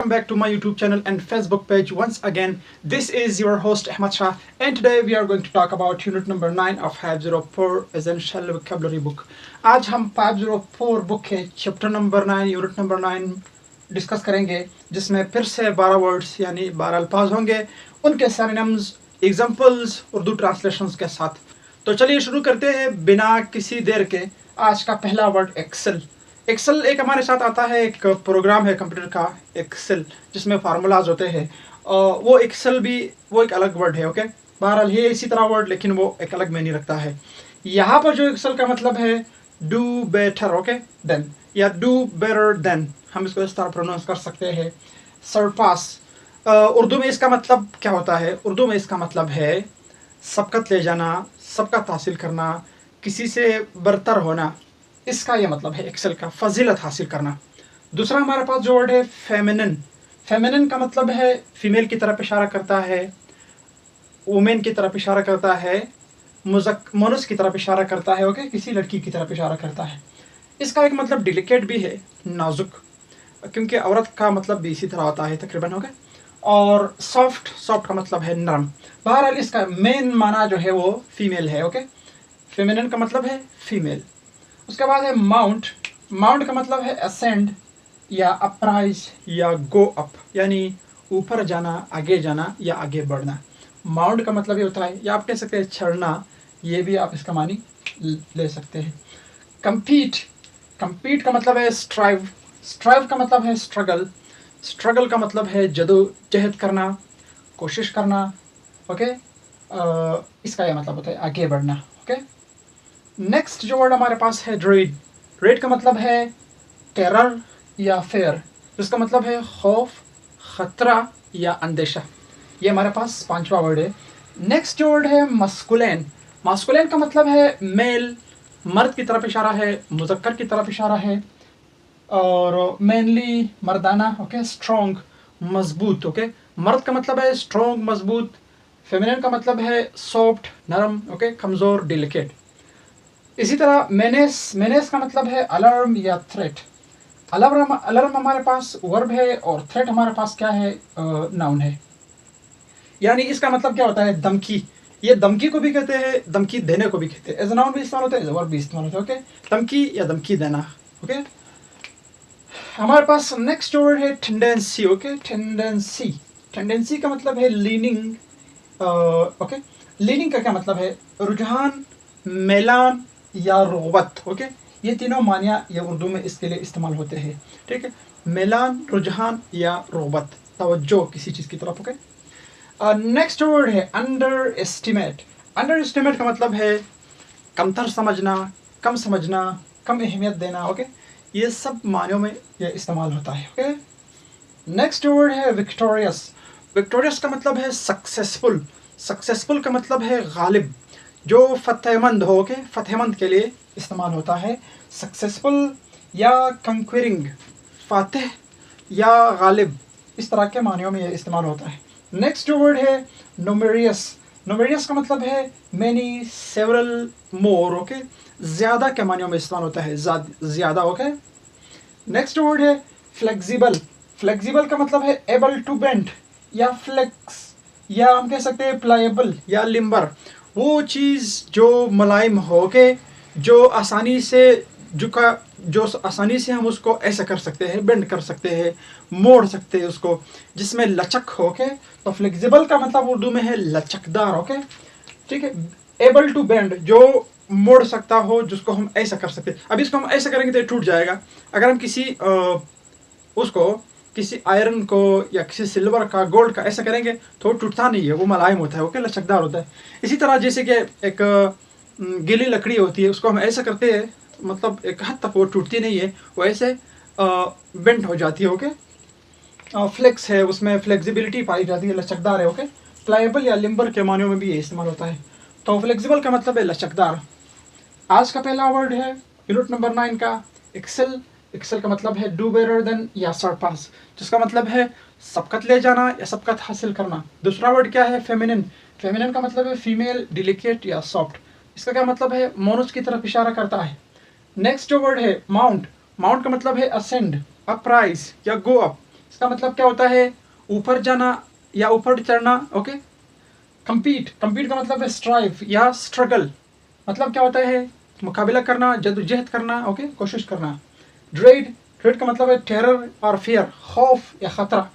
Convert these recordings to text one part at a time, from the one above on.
back to my YouTube channel and Facebook page once again. This is your host Ahmad Shah, and today we are going to talk about unit number 9 of 504 Essential Vocabulary book. आज हम 504 book के chapter number 9 unit number 9 discuss करेंगे, जिसमें फिर से 12 words यानी 12 अल्फाज होंगे, उनके सिनोनिम्स, एग्जांपल्स, उर्दू ट्रांसलेशंस के साथ। तो चलिए शुरू करते हैं बिना किसी देर के। आज का पहला वर्ड एक्सेल। एक्सेल एक हमारे साथ आता है, एक प्रोग्राम है कंप्यूटर का एक्सेल, जिसमें फार्मूलाज होते हैं। वो एक्सेल भी वो एक अलग वर्ड है। ओके, बहरहाल ये इसी तरह वर्ड, लेकिन वो एक अलग मीनिंग रखता है। यहाँ पर जो एक्सेल का मतलब है डू बेटर, ओके, देन, या डू बेटर देन, हम इसको इस तरह प्रोनाउंस कर सकते हैं। सरपास, उर्दू में इसका मतलब क्या होता है? उर्दू में इसका मतलब है सबकत ले जाना, सबकत हासिल करना, किसी से बरतर होना। इसका यह मतलब है एक्सेल का, फजीलत हासिल करना। दूसरा हमारे पास जो वर्ड है फेमिनिन। फेमिनिन का मतलब है फीमेल की तरफ इशारा करता है, वुमेन की तरफ इशारा करता है, मनुष्य की तरफ इशारा करता है। ओके, किसी लड़की की तरफ इशारा करता है। इसका एक मतलब डिलिकेट भी है, नाजुक, क्योंकि औरत का मतलब भी इसी तरह होता है तकरीबन। ओके, और सॉफ्ट, सॉफ्ट का मतलब है नरम। बहरहाल इसका मेन माना जो है वो फीमेल है। ओके, फेमिनिन का मतलब है फीमेल। उसके बाद है माउंट। माउंट का मतलब है असेंड या अपराइज या गो अप, यानी ऊपर जाना, आगे जाना या आगे बढ़ना। माउंट का मतलब ये होता है, या आप कह सकते हैं चढ़ना, ये भी आप इसका मानी ले सकते हैं। कंपीट, कंपीट का मतलब है स्ट्राइव। स्ट्राइव का मतलब है स्ट्रगल। स्ट्रगल का मतलब है जदोजहद करना, कोशिश करना। ओके, इसका यह मतलब होता है आगे बढ़ना। ओके, नेक्स्ट जो वर्ड हमारे पास है ड्रेड। ड्रेड का मतलब है टेरर या फेयर, जिसका मतलब है खौफ, खतरा या अंदेशा। ये हमारे पास पांचवा वर्ड है। नेक्स्ट जो वर्ड है मस्कुलिन। मस्कुलिन का मतलब है मेल, मर्द की तरफ इशारा है, मुजक्कर की तरफ इशारा है, और मेनली मर्दाना। ओके, स्ट्रॉन्ग, मजबूत। ओके, मर्द का मतलब है स्ट्रॉन्ग, मजबूत। फेमिनिन का मतलब है सॉफ्ट, नरम। ओके, कमज़ोर, डिलिकेट। इसी तरह मेनेस, मेनेस का मतलब है अलार्म या थ्रेट। अलार्म, अलार्म हमारे पास वर्ब है, और थ्रेट हमारे पास क्या है? नाउन है। यानी इसका मतलब क्या होता है? धमकी। ये धमकी को भी कहते हैं, धमकी देने को भी कहते हैं। एज नाउन भी इस्तेमाल होता है, एज वर्ब भी इस्तेमाल होता है। ओके, धमकी या धमकी देना। ओके, हमारे पास नेक्स्ट वर्ड है टेंडेंसी। ओके, टेंडेंसी, टेंडेंसी का मतलब है लीनिंग। ओके, लीनिंग का क्या मतलब है? रुझान, मैलान या रग़बत। ओके, ये तीनों मानिया ये उर्दू में इसके लिए इस्तेमाल होते हैं। ठीक है, मैलान, रुझान या रग़बत, तवज्जो किसी चीज़ की तरफ। ओके, नेक्स्ट वर्ड है अंडर एस्टिमेट। अंडर एस्टिमेट का मतलब है कमतर समझना, कम समझना, कम अहमियत देना। ओके, ये सब मानियों में ये इस्तेमाल होता है। ओके, नेक्स्ट वर्ड है विक्टोरियस। विक्टोरियस का मतलब है सक्सेसफुल। सक्सेसफुल का मतलब है गालिब, जो फतेहमंद हो। के फतेहमंद के लिए इस्तेमाल होता है सक्सेसफुल या कंक्वेरिंग, फातेह या गालिब, इस तरह के मानियों में ये इस्तेमाल होता है। नेक्स्ट जो वर्ड है नुमेरियस। नुमेरियस का मतलब है मैनी, सेवरल, मोर। ओके, ज़्यादा के मानियों में इस्तेमाल होता है, ज़्यादा। ओके, नेक्स्ट वर्ड है फ्लेक्सिबल। फ्लेक्सिबल का मतलब है एबल टू बेंड या फ्लेक्स, या हम कह सकते हैं प्लायबल या लिम्बर। वो चीज़ जो मुलायम हो के, जो आसानी से झुका, जो आसानी से हम उसको ऐसा कर सकते हैं, बेंड कर सकते हैं, मोड़ सकते हैं उसको, जिसमें लचक हो के। तो फ्लेक्सिबल का मतलब उर्दू में है लचकदार। ओके, ठीक है। एबल टू बेंड, जो मोड़ सकता हो, जिसको हम ऐसा कर सकते हैं। अब इसको हम ऐसा करेंगे तो ये टूट जाएगा। अगर हम किसी उसको, किसी आयरन को या किसी सिल्वर का, गोल्ड का ऐसा करेंगे तो टूटता नहीं है, वो मुलायम होता है। ओके, लचकदार होता है। इसी तरह जैसे कि एक गीली लकड़ी होती है, उसको हम ऐसा करते हैं, मतलब एक हद तक वो टूटती नहीं है, वो ऐसे बेंड हो जाती है। ओके, फ्लेक्स है, उसमें फ्लेक्सिबिलिटी पाई जाती है, लचकदार है। ओके, प्लायबल या लिम्बर के मानों में भी ये इस्तेमाल होता है। तो फ्लेक्सिबल का मतलब है लचकदार। आज का पहला वर्ड है यूनिट नंबर 9 का एक्सेल। एक्सेल का मतलब है डू बेटर देन या सरपास, जिसका मतलब है सबकत ले जाना या सबकत हासिल करना। दूसरा वर्ड क्या है? फेमिनिन। फेमिनिन का मतलब है फीमेल, डिलिकेट या सॉफ्ट। इसका क्या मतलब है? मनुष्य की तरफ इशारा करता है। नेक्स्ट जो वर्ड है माउंट। माउंट का मतलब है असेंड, अपराइज या गो अप, इसका मतलब क्या होता है? ऊपर जाना या ऊपर चढ़ना। ओके। compete का मतलब है स्ट्राइव या स्ट्रगल। मतलब क्या होता है? मुकाबला करना, जद्दोजहद करना। ओके, कोशिश करना। ड्रेड का मतलब है टेरर और फियर, खौफ या खतरा।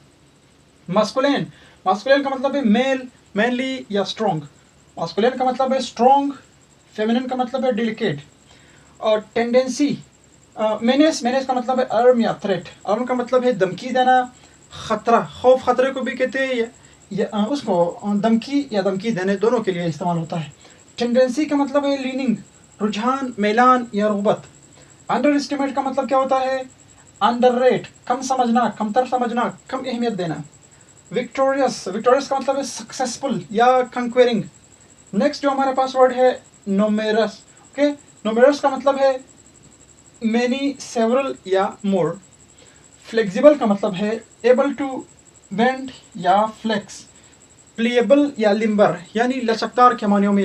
मास्कुलिन का मतलब है मेल, मैनली या स्ट्रॉन्ग। मास्कुलिन का मतलब है स्ट्रॉन्ग, फेमिनिन का मतलब है डेलिकेट। और टेंडेंसी, मेनेस का मतलब है अर्म या थ्रेट। अर्म का मतलब है धमकी देना, खतरा। खौफ खतरे को भी कहते हैं उसको धमकी या धमकी देने दोनों के लिए इस्तेमाल होता है। टेंडेंसी का मतलब है लीनिंग, रुझान, मैलान या रग़बत। अंडर एस्टिमेट का मतलब क्या होता है? अंडर रेट, कम समझना, कमतर समझना, कम अहमियत देना। विक्टोरियस का मतलब है सक्सेसफुल या कंक्वेरिंग। नेक्स्ट जो हमारे पास वर्ड है नोमेरस। ओके, नोमेरस का मतलब है मैनी, सेवरल या मोर। फ्लेक्सिबल का मतलब है एबल टू बेंड या फ्लेक्स। प्लेएबल या लिम्बर यानी लचकदार के मानियों में